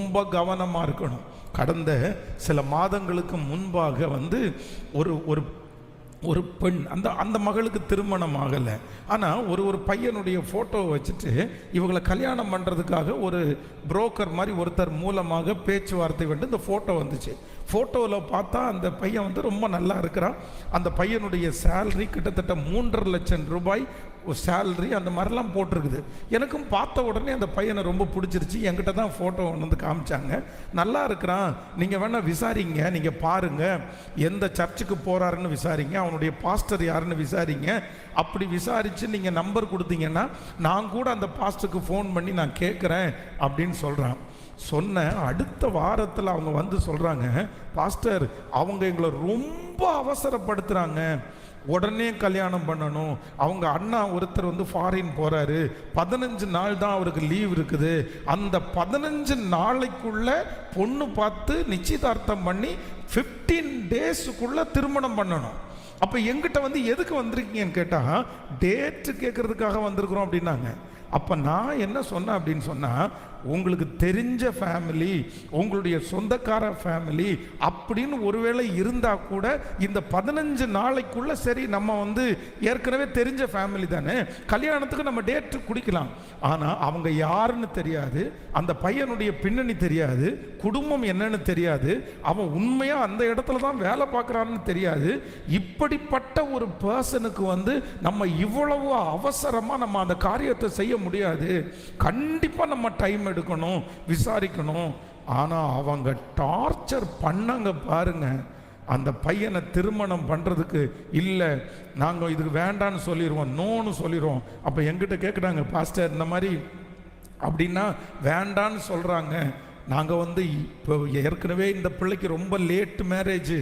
ரொம்ப கவனமாக இருக்கணும். கடந்த சில மாதங்களுக்கு முன்பாக ஒரு ஒரு ஒரு பெண் அந்த மகளுக்கு திருமணம் ஆகலை. ஆனால் ஒரு பையனுடைய ஃபோட்டோவை வச்சுட்டு இவங்களை கல்யாணம் பண்ணுறதுக்காக ஒரு புரோக்கர் மாதிரி ஒருத்தர் மூலமாக பேச்சுவார்த்தை இந்த ஃபோட்டோ வந்துச்சு. ஃபோட்டோவில் பார்த்தா அந்த பையன் ரொம்ப நல்லா இருக்கிறான். அந்த பையனுடைய சேலரி கிட்டத்தட்ட 3.5 லட்சம் ரூபாய் சேலரி அந்த மாதிரிலாம் போட்டிருக்குது. எனக்கும் பார்த்த உடனே அந்த பையனை ரொம்ப பிடிச்சிருச்சு. என்கிட்ட தான் ஃபோட்டோ காமிச்சாங்க. நல்லா இருக்கிறான், நீங்கள் வேணால் விசாரிங்க, நீங்கள் பாருங்கள், எந்த சர்ச்சுக்கு போகிறாருன்னு விசாரிங்க, அவனுடைய பாஸ்டர் யாருன்னு விசாரிங்க. அப்படி விசாரித்து நீங்கள் நம்பர் கொடுத்தீங்கன்னா நான் கூட அந்த பாஸ்டருக்கு ஃபோன் பண்ணி நான் கேட்குறேன் அப்படின்னு சொல்கிறான். சொன்ன அடுத்த வாரத்தில் அவங்க சொல்கிறாங்க, பாஸ்டர் அவங்க எங்களை ரொம்ப அவசரப்படுத்துகிறாங்க, உடனே கல்யாணம் பண்ணணும். அவங்க அண்ணா ஒருத்தர் ஃபாரின் போகிறாரு, 15 நாள் தான் அவருக்கு லீவ் இருக்குது. அந்த 15 நாளைக்குள்ள பொண்ணு பார்த்து நிச்சயதார்த்தம் பண்ணி 15 டேஸுக்குள்ள திருமணம் பண்ணணும். அப்போ எங்கிட்ட எதுக்கு வந்திருக்கீங்கன்னு கேட்டால் டேட்டு கேட்கறதுக்காக வந்திருக்கிறோம் அப்படின்னாங்க. அப்போ நான் என்ன சொன்னேன் அப்படின்னு சொன்னால், உங்களுக்கு தெரிஞ்ச ஃபேமிலி, உங்களுடைய சொந்தக்கார ஃபேமிலி அப்படின்னு ஒருவேளை இருந்தால் கூட இந்த 15 நாளைக்குள்ள சரி நம்ம ஏற்கனவே தெரிஞ்ச ஃபேமிலி தானே, கல்யாணத்துக்கு நம்ம டேட்டு குடிக்கலாம். ஆனால் அவங்க யாருன்னு தெரியாது, அந்த பையனுடைய பின்னணி தெரியாது, குடும்பம் என்னன்னு தெரியாது, அவன் உண்மையாக அந்த இடத்துல தான் வேலை பார்க்குறான்னு தெரியாது. இப்படிப்பட்ட ஒரு பர்சனுக்கு நம்ம இவ்வளவு அவசரமாக நம்ம அந்த காரியத்தை செய்ய முடியாது. கண்டிப்பாக நம்ம டைம் எடுக்கணும், விசாரிக்கணும். ஆனால் அவங்க டார்ச்சர் பண்ணாங்க பாருங்க. அந்த பையனை திருமணம் பண்ணுறதுக்கு இல்லை, நாங்கள் இதுக்கு வேண்டான்னு சொல்லிடுவோம், நோன்னு சொல்லிடுவோம். அப்போ எங்கிட்ட கேட்குறாங்க, பாஸ்டர் இந்த மாதிரி அப்படின்னா வேண்டான்னு சொல்கிறாங்க, நாங்கள் இப்போ ஏற்கனவே இந்த பிள்ளைக்கு ரொம்ப லேட் மேரேஜ்,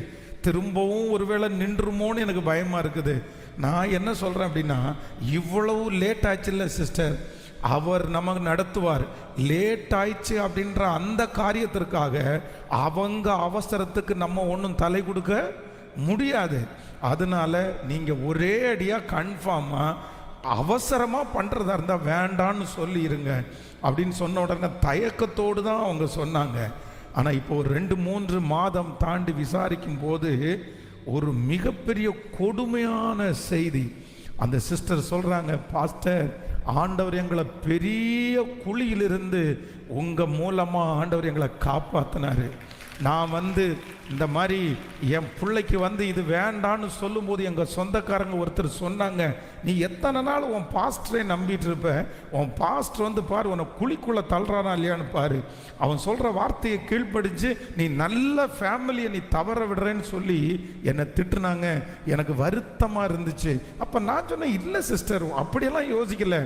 திரும்பவும் ஒருவேளை நின்றுமோன்னு எனக்கு பயமாக இருக்குது. நான் என்ன சொல்கிறேன் அப்படின்னா, இவ்வளவு லேட் ஆச்சு இல்லை சிஸ்டர், அவர் நமக்கு நடத்துவார். லேட் ஆயிடுச்சு அப்படின்ற அந்த காரியத்திற்காக அவங்க அவசரத்துக்கு நம்ம ஒன்றும் தலை கொடுக்க முடியாது. அதனால நீங்கள் ஒரே அடியாக கன்ஃபார்மாக அவசரமாக பண்ணுறதா இருந்தால் வேண்டான்னு சொல்லிடுங்க அப்படின்னு சொன்ன உடனே தயக்கத்தோடு தான் அவங்க சொன்னாங்க. ஆனால் இப்போ ஒரு 2-3 மாதம் தாண்டி விசாரிக்கும் போது ஒரு மிகப்பெரிய கொடுமையான செய்தி. அந்த சிஸ்டர் சொல்கிறாங்க, பாஸ்டர் ஆண்டவர் எங்களை பெரிய குழியிலிருந்து உங்கள் மூலமாக ஆண்டவர் எங்களை காப்பாற்றினார். நான் இந்த மாதிரி என் பிள்ளைக்கு இது வேண்டான்னு சொல்லும்போது எங்கள் சொந்தக்காரங்க ஒருத்தர் சொன்னாங்க, நீ எத்தனை நாள் உன் பாஸ்டரை நம்பிட்டு இருப்ப, உன் பாஸ்டர் பாரு உன்னை குழிக்குள்ளே தள்ளுறானா இல்லையான்னு பாரு, அவன் சொல்கிற வார்த்தையை கீழ்ப்படிச்சு நீ நல்ல ஃபேமிலியை நீ தவற விடுறேன்னு சொல்லி என்னை திட்டுனாங்க. எனக்கு வருத்தமாக இருந்துச்சு. அப்போ நான் சொன்னேன், இல்லை சிஸ்டர் அப்படியெல்லாம் யோசிக்கல,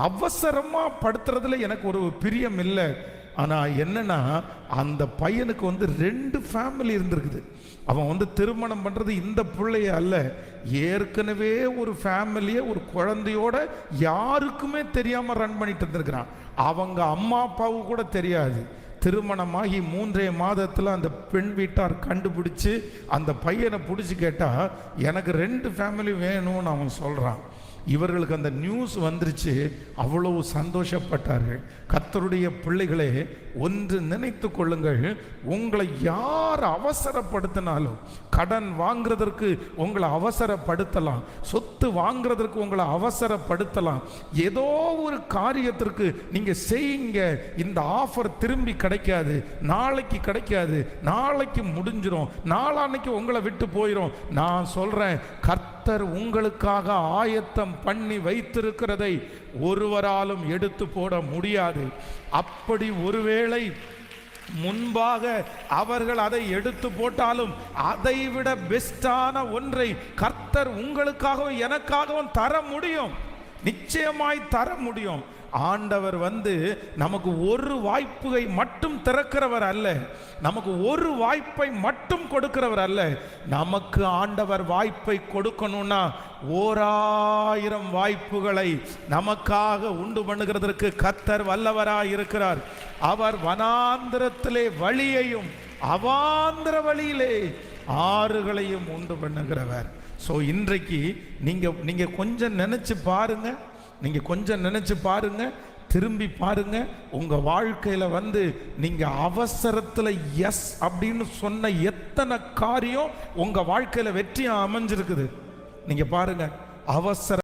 அவசரமாக படுத்துறதுல எனக்கு ஒரு பிரியம் இல்லை. ஆனால் என்னன்னா அந்த பையனுக்கு 2 ஃபேமிலி இருந்திருக்குது. அவன் திருமணம் பண்ணுறது இந்த பிள்ளைய அல்ல, ஏற்கனவே ஒரு ஃபேமிலியை ஒரு குழந்தையோட யாருக்குமே தெரியாமல் ரன் பண்ணிட்டு இருந்திருக்கிறான். அவங்க அம்மா அப்பாவுக்கு கூட தெரியாது. திருமணமாகி 3 மாதத்தில் அந்த பெண் வீட்டார் கண்டுபிடிச்சு அந்த பையனை பிடிச்சி கேட்டால் எனக்கு 2 ஃபேமிலி வேணும்னு அவன் சொல்கிறான். இவர்களுக்கு அந்த நியூஸ் வந்துருச்சு, அவ்வளவு சந்தோஷப்பட்டார்கள். கர்த்தருடைய பிள்ளைகளே, ஒன்று நினைத்து கொள்ளுங்கள், உங்களை யார் அவசரப்படுத்தினாலும், கடன் வாங்குறதற்கு உங்களை அவசரப்படுத்தலாம், சொத்து வாங்குறதற்கு உங்களை அவசரப்படுத்தலாம், ஏதோ ஒரு காரியத்திற்கு நீங்க செய்யுங்க, இந்த ஆஃபர் திரும்பி கிடைக்காது, நாளைக்கு கிடைக்காது, நாளைக்கு முடிஞ்சிடும், நாளான்னைக்கு உங்களை விட்டு போயிடும். நான் சொல்றேன், கர்த்தர் உங்களுக்காக ஆயத்தம் பண்ணி வைத்திருக்கிறதை ஒருவராலும் எடுத்து போட முடியாது. அப்படி ஒருவேளை முன்பாக அவர்கள் அதை எடுத்து போட்டாலும் அதைவிட பெஸ்டான ஒன்றை கர்த்தர் உங்களுக்காகவும் எனக்காகவும் தர முடியும், நிச்சயமாய் தர முடியும். ஆண்டவர் நமக்கு ஒரு வாய்ப்பை மட்டும் திறக்கிறவர் அல்ல, நமக்கு ஒரு வாய்ப்பை மட்டும் கொடுக்கிறவர் அல்ல. நமக்கு ஆண்டவர் வாய்ப்பை கொடுக்கணும்னா 1000 வாய்ப்புகளை நமக்காக உண்டு பண்ணுகிறதற்கு கர்த்தர் வல்லவராய் இருக்கிறார். அவர் வனாந்திரத்திலே வழியையும் அவாந்திர வழியிலே ஆறுகளையும் உண்டு பண்ணுகிறவர். ஸோ இன்றைக்கு நீங்க கொஞ்சம் நினைச்சு பாருங்க, நீங்க கொஞ்சம் நினைச்சு பாருங்க, திரும்பி பாருங்க. உங்க வாழ்க்கையில வந்து நீங்க அவசரத்துல எஸ் அப்படின்னு சொன்ன எத்தனை காரியம் உங்க வாழ்க்கையில வெற்றியா அமைஞ்சிருக்குது. நீங்க பாருங்க, அவசர